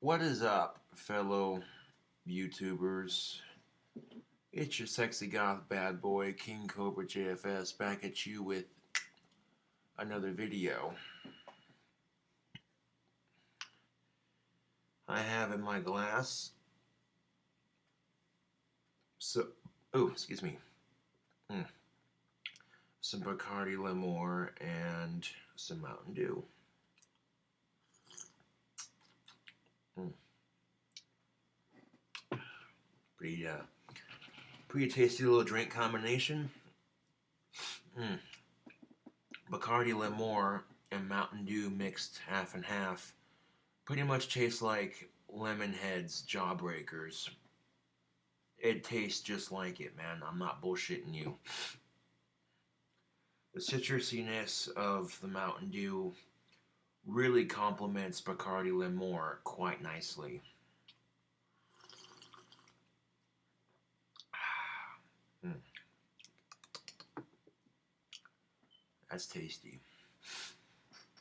What is up, fellow YouTubers? It's your sexy goth bad boy, KingCOBRAJFS, back at you with another video. I have in my glass excuse me, some Bacardi Limor and some Mountain Dew. Pretty tasty little drink combination. Bacardi Limor and Mountain Dew mixed half and half. Pretty much tastes like Lemonhead's Jawbreakers. It tastes just like it, man. I'm not bullshitting you. The citrusiness of the Mountain Dew really complements Bacardi Limor quite nicely. That's tasty.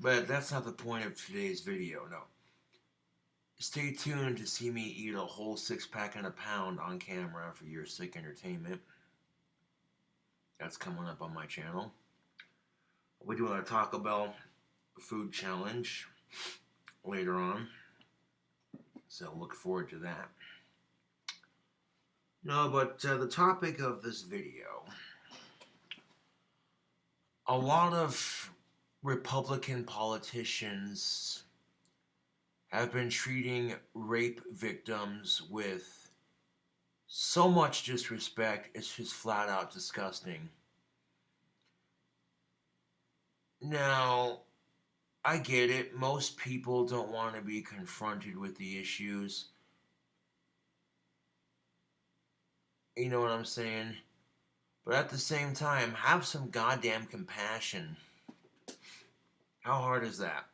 But that's not the point of today's video, no. Stay tuned to see me eat a whole 6-pack and a pound on camera for your sick entertainment. That's coming up on my channel. We're doing a Taco Bell food challenge later on, so look forward to that. No, but the topic of this video, a lot of Republican politicians have been treating rape victims with so much disrespect, it's just flat out disgusting. Now, I get it. Most people don't want to be confronted with the issues. You know what I'm saying? But at the same time, have some goddamn compassion. How hard is that?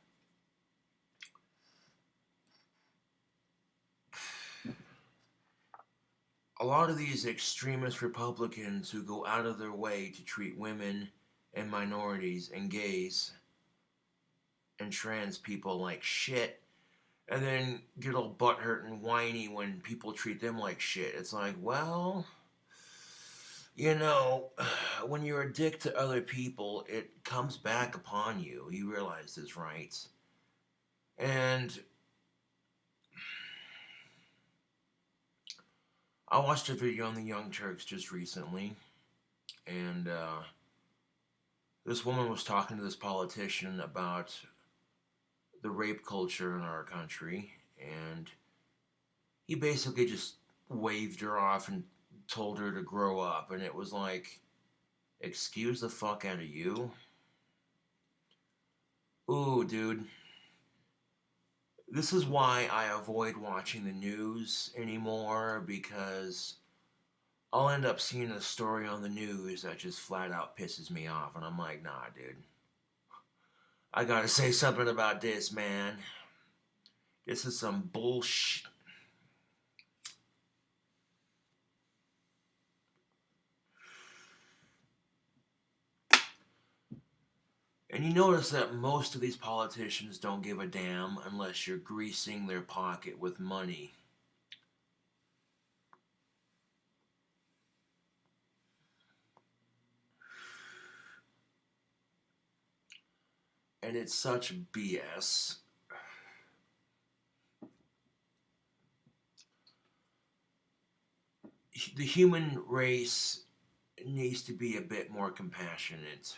A lot of these extremist Republicans who go out of their way to treat women and minorities and gays and trans people like shit, and then get all butthurt and whiny when people treat them like shit. It's like, well, you know, when you're a dick to other people, it comes back upon you. You realize this, right? And I watched a video on the Young Turks just recently, and this woman was talking to this politician about the rape culture in our country, and he basically just waved her off and told her to grow up, and it was like, excuse the fuck out of you? Ooh, dude. This is why I avoid watching the news anymore, because I'll end up seeing a story on the news that just flat out pisses me off, and I'm like, nah, dude. I gotta say something about this, man. This is some bullshit. And you notice that most of these politicians don't give a damn unless you're greasing their pocket with money. And it's such BS. The human race needs to be a bit more compassionate.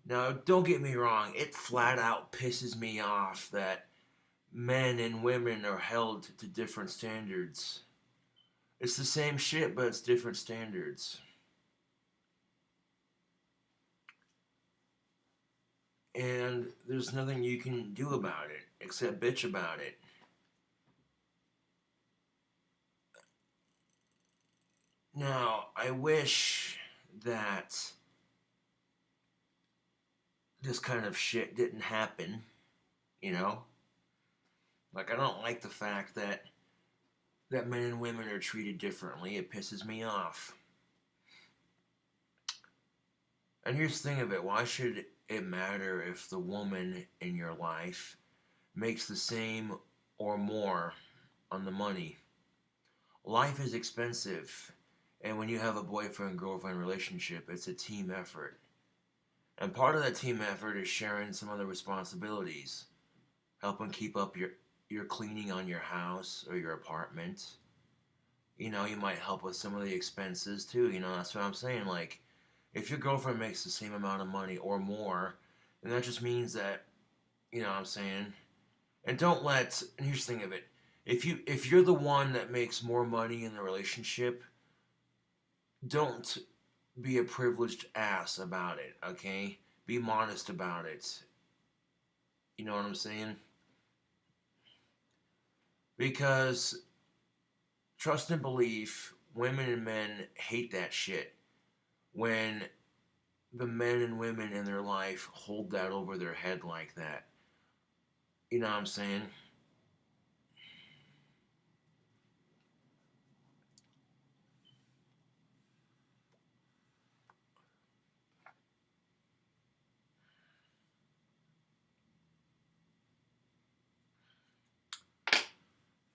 Now, don't get me wrong, it flat out pisses me off that men and women are held to different standards. It's the same shit, but it's different standards. And there's nothing you can do about it, except bitch about it. Now, I wish that this kind of shit didn't happen, you know? Like, I don't like the fact that men and women are treated differently. It pisses me off. And here's the thing of it. Why should it matter if the woman in your life makes the same or more on the money? Life is expensive. And when you have a boyfriend-girlfriend relationship, it's a team effort. And part of that team effort is sharing some of the responsibilities. Helping keep up your cleaning on your house or your apartment. You know, you might help with some of the expenses too. You know, that's what I'm saying. Like, if your girlfriend makes the same amount of money or more, then that just means that, you know what I'm saying? And and here's the thing of it. If you're the one that makes more money in the relationship, don't be a privileged ass about it, okay? Be modest about it. You know what I'm saying? Because trust and belief, women and men hate that shit. When the men and women in their life hold that over their head like that. You know what I'm saying?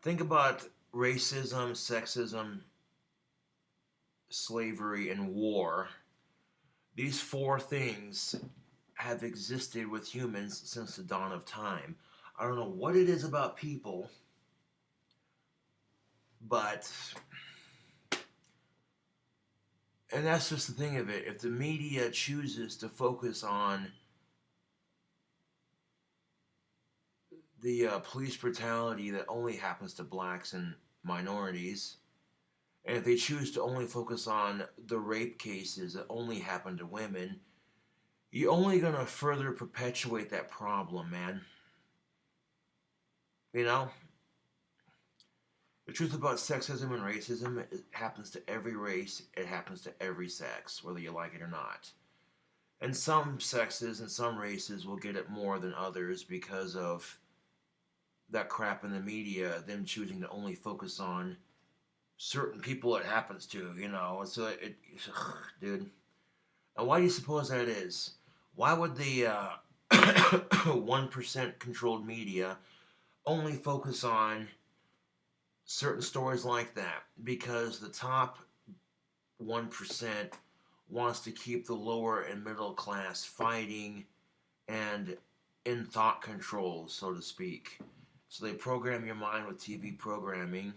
Think about racism, sexism, slavery, and war. These four things have existed with humans since the dawn of time. I don't know what it is about people, but. And that's just the thing of it. If the media chooses to focus on the police brutality that only happens to blacks and minorities, and if they choose to only focus on the rape cases that only happen to women, you're only going to further perpetuate that problem, man. You know? The truth about sexism and racism, it happens to every race, it happens to every sex, whether you like it or not. And some sexes and some races will get it more than others because of that crap in the media, them choosing to only focus on certain people it happens to, you know. So dude. And why do you suppose that is? Why would the 1% controlled media only focus on certain stories like that? Because the top 1% wants to keep the lower and middle class fighting and in thought control, so to speak. So they program your mind with TV programming.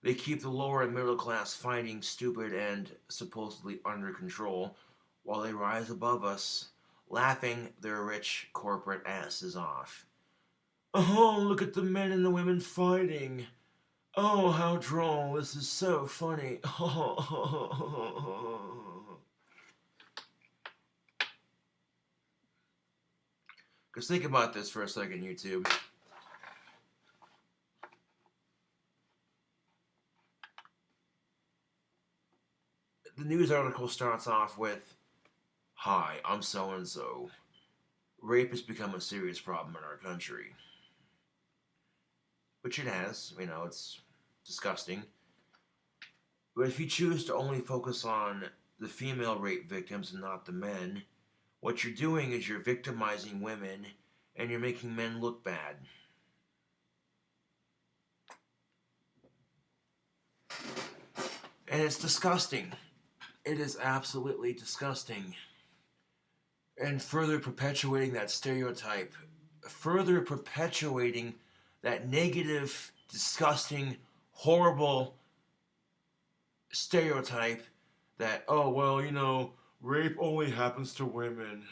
They keep the lower and middle class fighting stupid and supposedly under control, while they rise above us, laughing their rich corporate asses off. Oh, look at the men and the women fighting. Oh, how droll. This is so funny. Because think about this for a second, YouTube. The news article starts off with, "Hi, I'm so-and-so. Rape has become a serious problem in our country." Which it has, you know, it's disgusting. But if you choose to only focus on the female rape victims and not the men, what you're doing is you're victimizing women and you're making men look bad. And it's disgusting. It is absolutely disgusting. And further perpetuating that stereotype, further perpetuating that negative, disgusting, horrible stereotype that, oh, well, you know, rape only happens to women.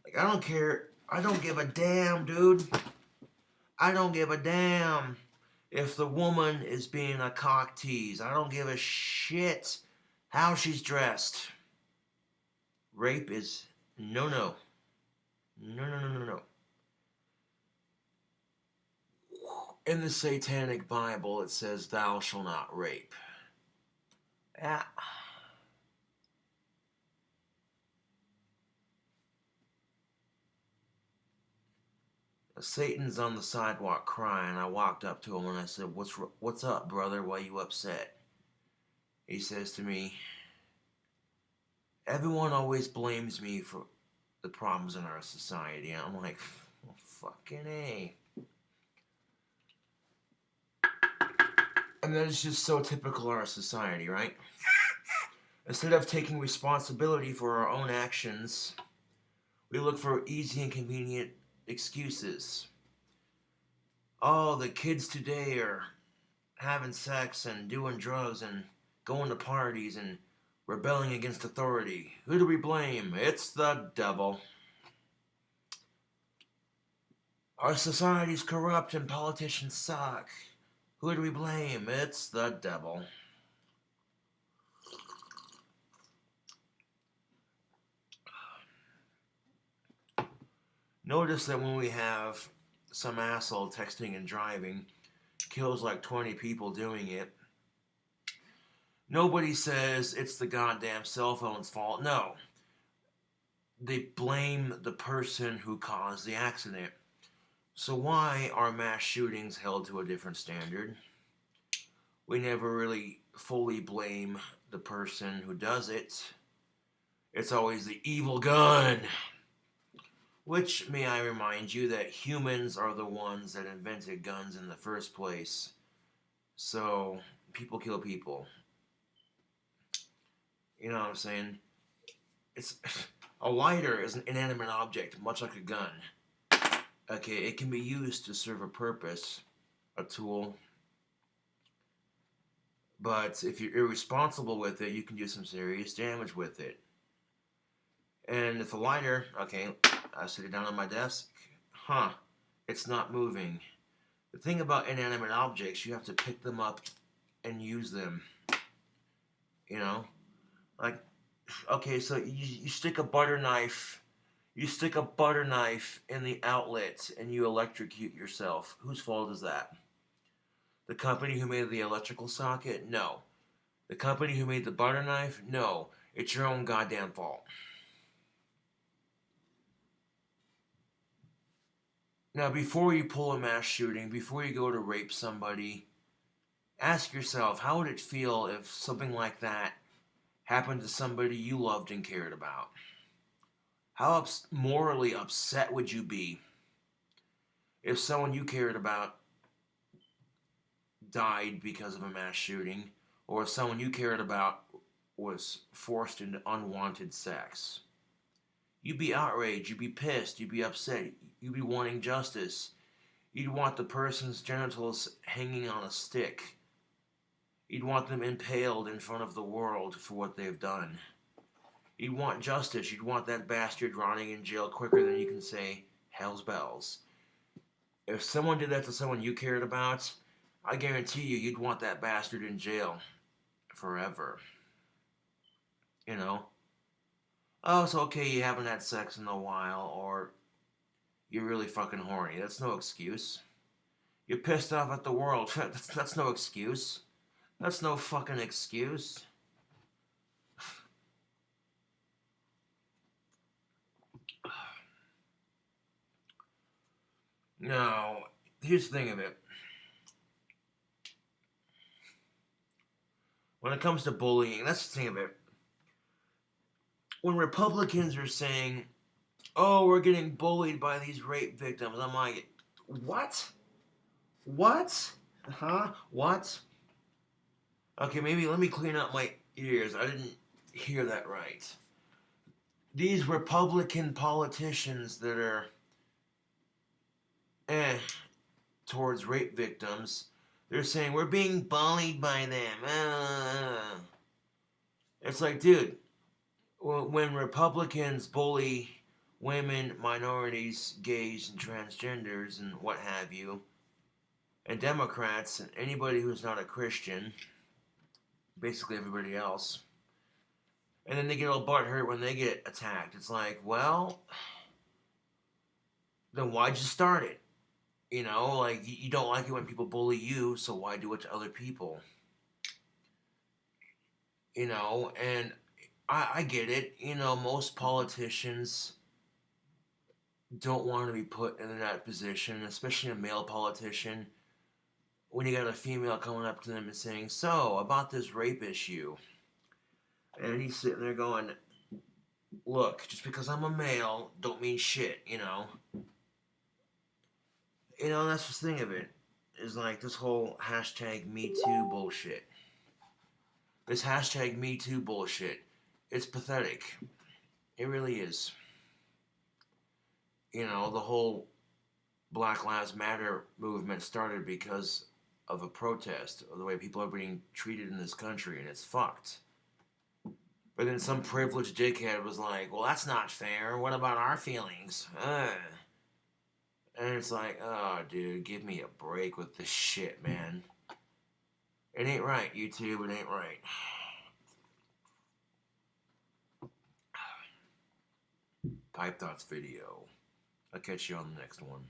Like, I don't care. I don't give a damn, dude. I don't give a damn if the woman is being a cock tease. I don't give a shit how she's dressed. Rape is no. No. In the Satanic Bible, it says, "Thou shalt not rape." Yeah. Satan's on the sidewalk crying. I walked up to him and I said, "What's up, brother? Why you upset?" He says to me, "Everyone always blames me for the problems in our society." And I'm like, well, fucking A. And that is just so typical of our society, right? Instead of taking responsibility for our own actions, we look for easy and convenient excuses. Oh, the kids today are having sex and doing drugs and going to parties and rebelling against authority. Who do we blame? It's the devil. Our society's corrupt and politicians suck. Who do we blame? It's the devil. Notice that when we have some asshole texting and driving, kills like 20 people doing it, nobody says it's the goddamn cell phone's fault. No. They blame the person who caused the accident. So why are mass shootings held to a different standard? We never really fully blame the person who does it. It's always the evil gun. Which, may I remind you, that humans are the ones that invented guns in the first place. So, people kill people. You know what I'm saying? It's a lighter is an inanimate object, much like a gun. Okay, it can be used to serve a purpose, a tool. But if you're irresponsible with it, you can do some serious damage with it. And if a lighter, okay, I sit it down on my desk, it's not moving. The thing about inanimate objects, you have to pick them up and use them. You know? Like, okay, so you stick a butter knife in the outlet and you electrocute yourself. Whose fault is that? The company who made the electrical socket? No. The company who made the butter knife? No. It's your own goddamn fault. Now, before you pull a mass shooting, before you go to rape somebody, ask yourself, how would it feel if something like that happened to somebody you loved and cared about? How morally upset would you be if someone you cared about died because of a mass shooting, or if someone you cared about was forced into unwanted sex? You'd be outraged, you'd be pissed, you'd be upset, you'd be wanting justice. You'd want the person's genitals hanging on a stick. You'd want them impaled in front of the world for what they've done. You'd want justice. You'd want that bastard rotting in jail quicker than you can say, hell's bells. If someone did that to someone you cared about, I guarantee you'd want that bastard in jail forever. You know? Oh, it's okay you haven't had sex in a while, or you're really fucking horny. That's no excuse. You're pissed off at the world. That's no excuse. That's no fucking excuse. No, here's the thing of it. When it comes to bullying, that's the thing of it. When Republicans are saying, oh, we're getting bullied by these rape victims, I'm like, what? What? What? Okay, maybe let me clean up my ears. I didn't hear that right. These Republican politicians that are towards rape victims, they're saying we're being bullied by them. It's like, dude, when Republicans bully women, minorities, gays, and transgenders, and what have you, and Democrats, and anybody who's not a Christian, basically everybody else, and then they get all butthurt when they get attacked. It's like, well, then why'd you start it? You know, like, you don't like it when people bully you, so why do it to other people? You know, and I get it. You know, most politicians don't want to be put in that position, especially a male politician, when you got a female coming up to them and saying, "So, about this rape issue." And he's sitting there going, "Look, just because I'm a male don't mean shit, you know." You know, that's the thing of it. Is like this whole hashtag Me Too bullshit. This hashtag Me Too bullshit. It's pathetic. It really is. You know, the whole Black Lives Matter movement started because of a protest of the way people are being treated in this country, and it's fucked. But then some privileged dickhead was like, "Well, that's not fair. What about our feelings?" And it's like, oh, dude, give me a break with this shit, man. It ain't right, YouTube. It ain't right. Pipe Thoughts video. I'll catch you on the next one.